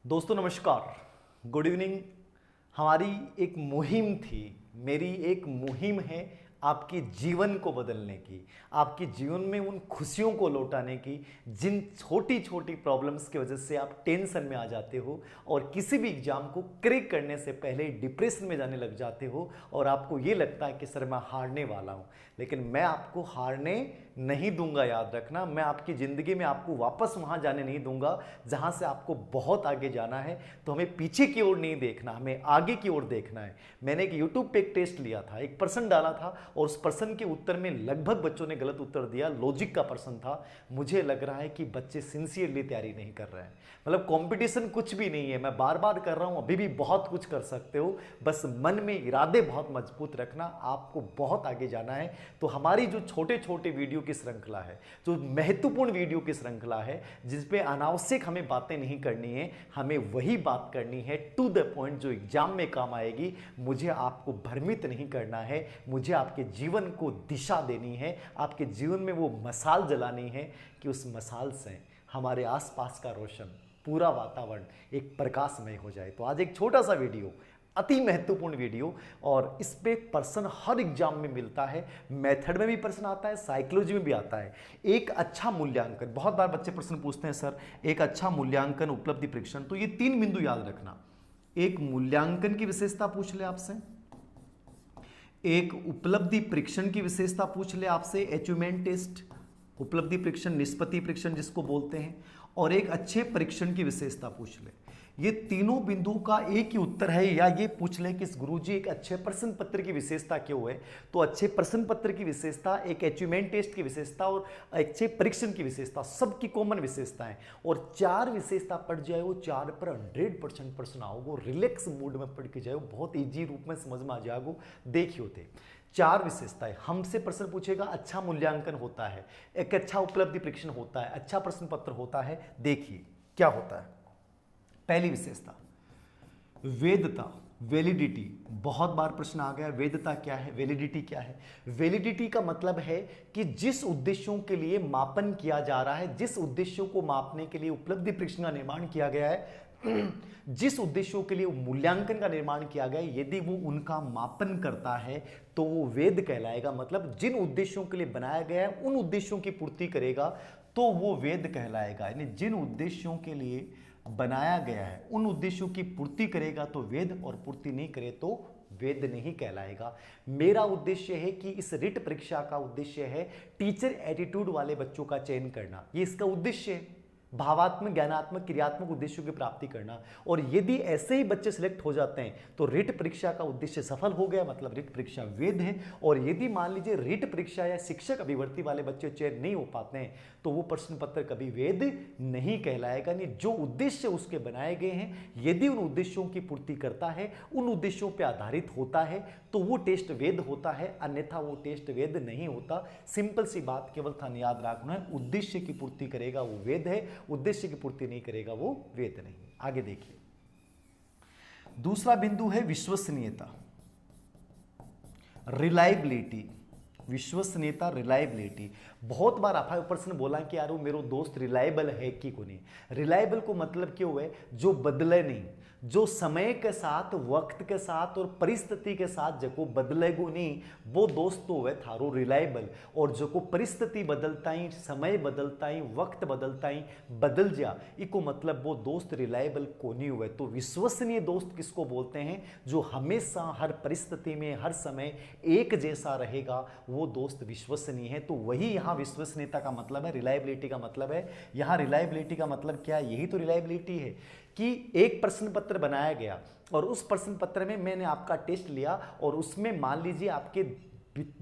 दोस्तों नमस्कार, good evening. हमारी एक मुहिम थी, मेरी एक मुहिम है आपके जीवन को बदलने की, आपके जीवन में उन खुशियों को लौटाने की जिन छोटी छोटी प्रॉब्लम्स की वजह से आप टेंशन में आ जाते हो और किसी भी एग्जाम को क्रैक करने से पहले डिप्रेशन में जाने लग जाते हो और आपको ये लगता है कि सर मैं हारने वाला हूँ। लेकिन मैं आपको हारने नहीं दूंगा, याद रखना। मैं आपकी ज़िंदगी में आपको वापस वहाँ जाने नहीं दूंगा जहाँ से आपको बहुत आगे जाना है। तो हमें पीछे की ओर नहीं देखना, हमें आगे की ओर देखना है। मैंने एक यूट्यूब पे एक टेस्ट लिया था, एक प्रश्न डाला था और उस प्रश्न के उत्तर में लगभग बच्चों ने गलत उत्तर दिया। लॉजिक का प्रश्न था। मुझे लग रहा है कि बच्चे सिंसियरली तैयारी नहीं कर रहे हैं। मतलब कंपटीशन कुछ भी नहीं है, मैं बार बार कर रहा हूँ, अभी भी बहुत कुछ कर सकते हो। बस मन में इरादे बहुत मजबूत रखना, आपको बहुत आगे जाना है। तो हमारी जो छोटे छोटे वीडियो की श्रृंखला है, जो महत्वपूर्ण वीडियो की श्रृंखला है, जिसपे अनावश्यक हमें बातें नहीं करनी है, हमें वही बात करनी है टू द पॉइंट जो एग्जाम में काम आएगी। मुझे आपको भ्रमित नहीं करना है, मुझे आपके जीवन को दिशा देनी है, आपके जीवन में वो मशाल जलानी है कि उस मशाल से हमारे आसपास का रोशन पूरा वातावरण एक प्रकाशमय हो जाए। तो आज एक छोटा सा वीडियो, अति महत्वपूर्ण वीडियो, और इस पे प्रश्न हर एग्जाम में मिलता है। मेथड में भी प्रश्न आता है, साइकोलॉजी में भी आता है। एक अच्छा मूल्यांकन, बहुत बार बच्चे प्रश्न पूछते हैं सर एक अच्छा मूल्यांकन उपलब्धि परीक्षण, तो ये 3 बिंदु याद रखना। एक मूल्यांकन की विशेषता पूछ ले आपसे, एक उपलब्धि परीक्षण की विशेषता पूछ ले आपसे, अचीवमेंट टेस्ट, उपलब्धि परीक्षण, निष्पत्ति परीक्षण जिसको बोलते हैं, और एक अच्छे परीक्षण की विशेषता पूछ ले। ये तीनों बिंदु का एक ही उत्तर है। या ये पूछ ले कि गुरुजी एक अच्छे प्रश्न पत्र की विशेषता क्यों है, तो अच्छे प्रश्न पत्र की विशेषता, एक अचीवमेंट टेस्ट की विशेषता और अच्छे परीक्षण की विशेषता, सबकी कॉमन विशेषताएं, और 4 विशेषता पढ़ जाए वो 4 पर 100% प्रश्न आओगे। रिलैक्स मूड में पढ़ के जाओ, बहुत ईजी रूप में समझ में आ जाओगे। देखियो थे 4 विशेषताएं। हमसे प्रश्न पूछेगा अच्छा मूल्यांकन होता है, एक अच्छा उपलब्धि परीक्षण होता है, अच्छा प्रश्न पत्र होता है। देखिए क्या होता है। पहली विशेषता वेदता, वैलिडिटी। बहुत बार प्रश्न आ गया, वेदता क्या है, वैलिडिटी क्या है। वैलिडिटी का मतलब है कि जिस उद्देश्यों के लिए मापन किया जा रहा है, जिस उद्देश्यों को मापने के लिए उपलब्धि परीक्षण का निर्माण किया गया है, जिस उद्देश्यों के लिए मूल्यांकन का निर्माण किया गया है, यदि वो उनका मापन करता है तो वो वेद कहलाएगा। मतलब जिन उद्देश्यों के लिए बनाया गया है उन उद्देश्यों की पूर्ति करेगा तो वो वेद कहलाएगा। यानी जिन उद्देश्यों के लिए बनाया गया है उन उद्देश्यों की पूर्ति करेगा तो वेद, और पूर्ति नहीं करे तो वेद नहीं कहलाएगा। मेरा उद्देश्य है कि इस रिट परीक्षा का उद्देश्य है टीचर एटीट्यूड वाले बच्चों का चयन करना। ये इसका उद्देश्य है, भावात्मक, ज्ञानात्मक, क्रियात्मक उद्देश्यों की प्राप्ति करना। और यदि ऐसे ही बच्चे सिलेक्ट हो जाते हैं तो रिट परीक्षा का उद्देश्य सफल हो गया, मतलब रिट परीक्षा वेद है। और यदि मान लीजिए रिट परीक्षा या शिक्षक अभिवर्ती वाले बच्चे चयन नहीं हो पाते हैं तो वो प्रश्न पत्र कभी वेद नहीं कहलाएगा। नहीं, जो उद्देश्य उसके बनाए गए हैं यदि उन उद्देश्यों की पूर्ति करता है, उन उद्देश्यों पर आधारित होता है तो वो टेस्ट वेद होता है, अन्यथा वो टेस्ट वेद नहीं होता। सिंपल सी बात, केवल था याद रखना है, उद्देश्य की पूर्ति करेगा वो वेद है, उद्देश्य की पूर्ति नहीं करेगा वो वेद नहीं। आगे देखिए, दूसरा बिंदु है विश्वसनीयता, रिलायबिलिटी। विश्वसनीयता, रिलायबिलिटी। बहुत बार आपका प्रश्न बोला कि यार वो मेरा दोस्त रिलायबल है कि को नहीं। रिलायबल को मतलब क्यों है, जो बदले नहीं, जो समय के साथ, वक्त के साथ और परिस्थिति के साथ जो बदलेगो नहीं, वो दोस्त तो है थारो रिलायबल। और जो को परिस्थिति बदलता ही, समय बदलता ही, वक्त बदलता ही, बदल जा, इको मतलब वो दोस्त रिलायबल को नहीं हुए। तो विश्वसनीय दोस्त किसको बोलते हैं, जो हमेशा हर परिस्थिति में हर समय एक जैसा रहेगा, वो दोस्त विश्वसनीय है। तो वही यहां विश्वसनीयता का मतलब है, रिलायबिलिटी का मतलब है। यहां रिलायबिलिटी का मतलब क्या है, यही तो रिलायबिलिटी है कि एक प्रश्न पत्र बनाया गया और उस प्रश्न पत्र में मैंने आपका टेस्ट लिया और उसमें मान लीजिए आपके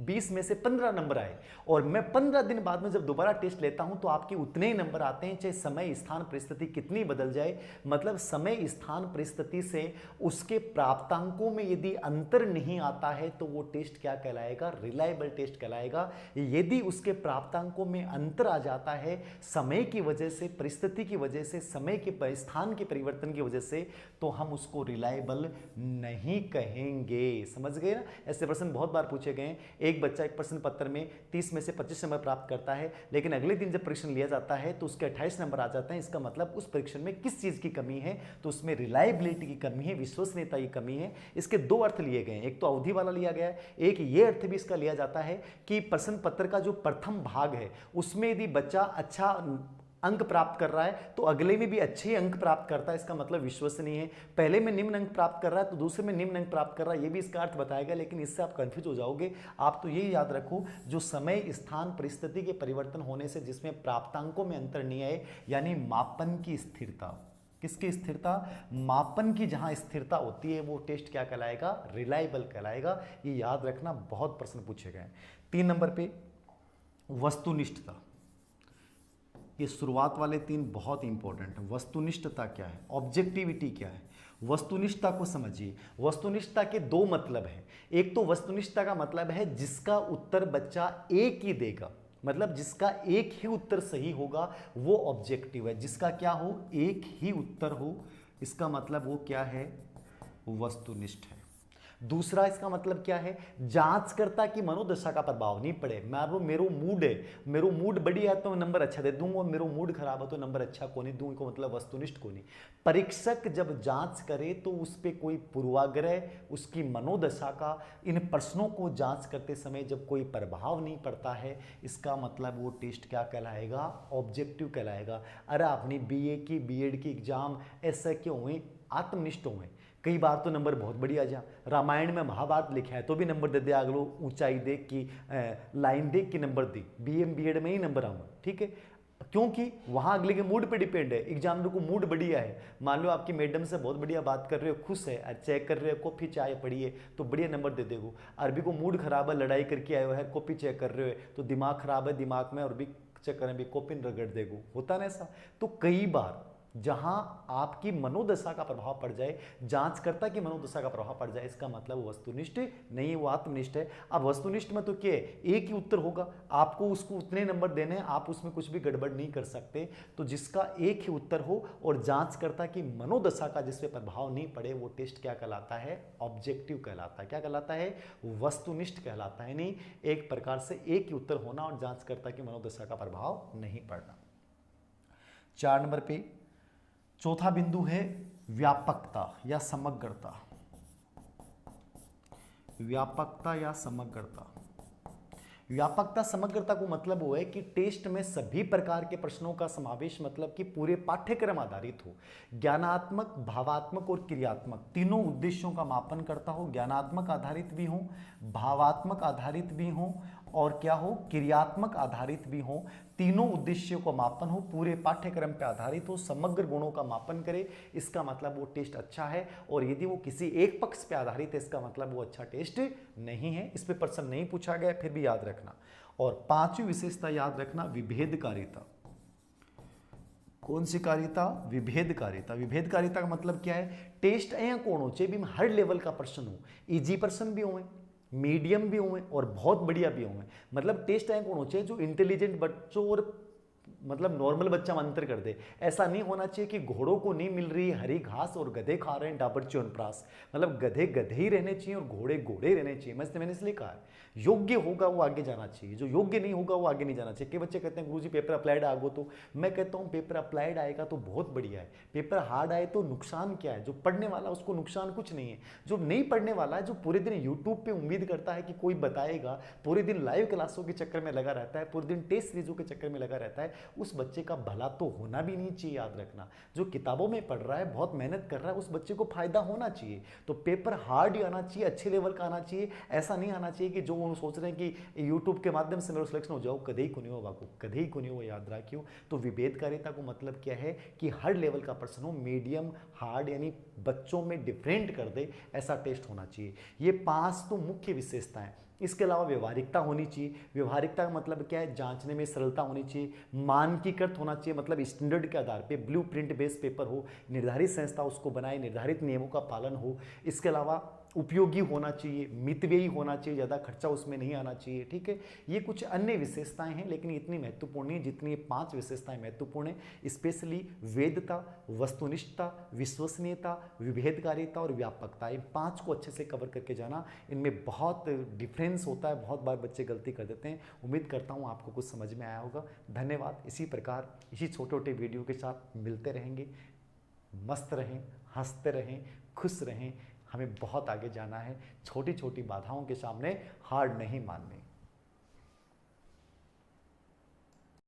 20 में से 15 नंबर आए, और मैं 15 दिन बाद में जब दोबारा टेस्ट लेता हूं तो आपके उतने ही नंबर आते हैं, चाहे समय, स्थान, परिस्थिति कितनी बदल जाए। मतलब समय, स्थान, परिस्थिति से उसके प्राप्तांकों में यदि अंतर नहीं आता है तो वो टेस्ट क्या कहलाएगा, रिलायबल टेस्ट कहलाएगा। यदि उसके प्राप्तांकों में अंतर आ जाता है समय की वजह से, परिस्थिति की वजह से, समय के स्थान के परिवर्तन की वजह से, तो हम उसको रिलायबल नहीं कहेंगे। समझ गए ना। ऐसे प्रश्न बहुत बार पूछे गए एक बच्चा एक प्रश्न पत्र में 30 में से 25 नंबर प्राप्त करता है, लेकिन अगले दिन जब परीक्षण लिया जाता है तो उसके 28 नंबर आ जाते हैं। इसका मतलब उस परीक्षण में किस चीज़ की कमी है? तो उसमें रिलायबिलिटी की कमी है, विश्वसनीयता की कमी है। इसके दो अर्थ लिए गए हैं, एक तो अवधि वाला लिया गया है, एक ये अर्थ भी इसका लिया जाता है कि प्रश्न पत्र का जो प्रथम भाग है उसमें यदि बच्चा अच्छा अंक प्राप्त कर रहा है तो अगले में भी अच्छे अंक प्राप्त करता है, इसका मतलब विश्वसनीय है। पहले में निम्न अंक प्राप्त कर रहा है तो दूसरे में निम्न अंक प्राप्त कर रहा है, ये भी इसका अर्थ बताएगा, लेकिन इससे आप कंफ्यूज हो जाओगे। आप तो यही याद रखो, जो समय स्थान परिस्थिति के परिवर्तन होने से जिसमें प्राप्तांकों में अंतर नहीं आए, यानी मापन की स्थिरता। किसकी स्थिरता? मापन की जहां स्थिरता होती है वो टेस्ट क्या कहलाएगा? रिलायबल कहलाएगा। ये याद रखना, बहुत प्रश्न पूछे गए। 3 नंबर पे वस्तुनिष्ठता। ये शुरुआत वाले 3 बहुत इंपॉर्टेंट है। वस्तुनिष्ठता क्या है? ऑब्जेक्टिविटी क्या है? वस्तुनिष्ठता को समझिए। वस्तुनिष्ठता के 2 मतलब हैं। एक तो वस्तुनिष्ठता का मतलब है जिसका उत्तर बच्चा एक ही देगा, मतलब जिसका एक ही उत्तर सही होगा वो ऑब्जेक्टिव है। जिसका क्या हो? एक ही उत्तर हो, इसका मतलब वो क्या है? वस्तुनिष्ठ है। दूसरा इसका मतलब क्या है? जांचकर्ता की मनोदशा का प्रभाव नहीं पड़े। मानो मेरो मूड है, मेरो मूड बढ़िया है तो नंबर अच्छा दे दूंगा, और मेरो मूड खराब है तो नंबर अच्छा को नहीं दूंगा, मतलब वस्तुनिष्ठ को नहीं। परीक्षक जब जांच करे तो उस पर कोई पूर्वाग्रह, उसकी मनोदशा का, इन प्रश्नों को जांच करते समय जब कोई प्रभाव नहीं पड़ता है, इसका मतलब वो टेस्ट क्या कहलाएगा? ऑब्जेक्टिव कहलाएगा। अरे आपने बीए की, बीएड की एग्जाम ऐसा क्यों हुए? आत्मनिष्ठ हुए। कई बार तो नंबर बहुत बढ़िया जा, रामायण में महाभारत लिखा है तो भी नंबर दे दे, अगलो ऊंचाई देख की, लाइन देख के नंबर दी, बीएम बीएड में ही नंबर आऊंगा, ठीक है, क्योंकि वहां अगले के मूड पे डिपेंड है। एग्जामिनर को मूड बढ़िया है, मान लो आपकी मैडम से बहुत बढ़िया बात कर रहे हो, खुश है, चेक कर रहे हो, कॉफी चाय पड़ी है तो बढ़िया नंबर दे देगो। अरबी को मूड खराब है, लड़ाई करके आए हो है, कॉफी चेक कर रहे हो तो दिमाग खराब है, दिमाग में अरबी चेक करें भी कॉपी रगड़ देगो, होता ना ऐसा। तो कई बार जहां आपकी मनोदशा का प्रभाव पड़ जाए, जांचकर्ता की मनोदशा का प्रभाव पड़ जाए, इसका मतलब वस्तुनिष्ठ नहीं, वो आत्मनिष्ठ है। अब वस्तुनिष्ठ में तो क्या है? एक ही उत्तर होगा, आपको उसको उतने नंबर देने हैं, आप उसमें कुछ भी गड़बड़ नहीं कर सकते। तो जिसका एक ही उत्तर हो और जांचकर्ता की मनोदशा का जिस पे प्रभाव नहीं पड़े, वो टेस्ट क्या कहलाता है? ऑब्जेक्टिव कहलाता है। क्या कहलाता है? वस्तुनिष्ठ कहलाता है। नहीं, एक प्रकार से एक ही उत्तर होना और जांचकर्ता की मनोदशा का प्रभाव नहीं पड़ना। 4 नंबर पे चौथा बिंदु है व्यापकता या समग्रता। व्यापकता या समग्रता। व्यापकता समग्रता को मतलब वो है कि टेस्ट में सभी प्रकार के प्रश्नों का समावेश, मतलब कि पूरे पाठ्यक्रम आधारित हो, ज्ञानात्मक, भावात्मक और क्रियात्मक तीनों उद्देश्यों का मापन करता हो। ज्ञानात्मक आधारित भी हो, भावात्मक आधारित भी हो और क्या हो? क्रियात्मक आधारित भी हो। तीनों उद्देश्यों का मापन हो, पूरे पाठ्यक्रम पे आधारित हो, समग्र गुणों का मापन करे, इसका मतलब वो टेस्ट अच्छा है। और यदि वो किसी एक पक्ष पे आधारित है, इसका मतलब वो अच्छा टेस्ट नहीं है। इस पे प्रश्न नहीं पूछा गया, फिर भी याद रखना। और 5वीं विशेषता याद रखना, विभेदकारिता। कौन सी कारिता? विभेदकारिता। विभेदकारिता का मतलब क्या है? टेस्ट ऐसा कौन हो चाहिए भी हर लेवल का प्रश्न हो, इजी प्रश्न भी हो, मीडियम भी हुए और बहुत बढ़िया भी हुए। मतलब टेस्ट रैंक होना चाहिए जो इंटेलिजेंट बच्चों और मतलब नॉर्मल बच्चा में अंतर कर दे। ऐसा नहीं होना चाहिए कि घोड़ों को नहीं मिल रही हरी घास और गधे खा रहे हैं डाबर च्यवनप्राश। मतलब गधे गधे ही रहने चाहिए और घोड़े घोड़े रहने चाहिए। मैंने इसलिए कहा है योग्य होगा वो आगे जाना चाहिए, जो योग्य नहीं होगा वो आगे नहीं जाना चाहिए। कई बच्चे कहते हैं गुरुजी पेपर अप्लाइड आगो, तो मैं कहता हूँ पेपर अप्लाइड आएगा तो बहुत बढ़िया है, पेपर हार्ड आए तो नुकसान क्या है? जो पढ़ने वाला उसको नुकसान कुछ नहीं है। जो नहीं पढ़ने वाला है, जो पूरे दिन यूट्यूब पे उम्मीद करता है कि कोई बताएगा, पूरे दिन लाइव क्लासों के चक्कर में लगा रहता है, पूरे दिन टेस्ट सीरीजों के चक्कर में लगा रहता है, उस बच्चे का भला तो होना भी नहीं चाहिए। याद रखना, जो किताबों में पढ़ रहा है, बहुत मेहनत कर रहा है, उस बच्चे को फायदा होना चाहिए। तो पेपर हार्ड ही आना चाहिए, अच्छे लेवल का आना चाहिए। ऐसा नहीं आना चाहिए कि जो वो सोच रहे हैं कि यूट्यूब के माध्यम से मेरा सिलेक्शन हो जाओ, कभी को नहीं होगा, कभी को नहीं हो, याद रखियो। तो विभेदकारिता को मतलब क्या है कि हर लेवल का प्रश्न हो, मीडियम हार्ड, यानी बच्चों में डिफरेंट कर दे, ऐसा टेस्ट होना चाहिए। ये 5 तो मुख्य विशेषताएं। इसके अलावा व्यवहारिकता होनी चाहिए। व्यवहारिकता का मतलब क्या है? जांचने में सरलता होनी चाहिए, मानकीकृत होना चाहिए, मतलब स्टैंडर्ड के आधार पे ब्लूप्रिंट बेस्ड पेपर हो, निर्धारित संस्था उसको बनाए, निर्धारित नियमों का पालन हो। इसके अलावा उपयोगी होना चाहिए, मितव्ययी होना चाहिए, ज़्यादा खर्चा उसमें नहीं आना चाहिए। ठीक है, ये कुछ अन्य विशेषताएं हैं, लेकिन इतनी महत्वपूर्ण नहीं जितनी ये 5 विशेषताएं महत्वपूर्ण हैं। स्पेशली वेदता, वस्तुनिष्ठता, विश्वसनीयता, विभेदकारिता और व्यापकता, इन 5 को अच्छे से कवर करके जाना। इनमें बहुत डिफरेंस होता है, बहुत बार बच्चे गलती कर देते हैं। उम्मीद करता हूँ आपको कुछ समझ में आया होगा। धन्यवाद। इसी प्रकार इसी छोटे छोटे वीडियो के साथ मिलते रहेंगे। मस्त रहें, हंसते रहें, खुश रहें। हमें बहुत आगे जाना है। छोटी छोटी बाधाओं के सामने हार नहीं माननी।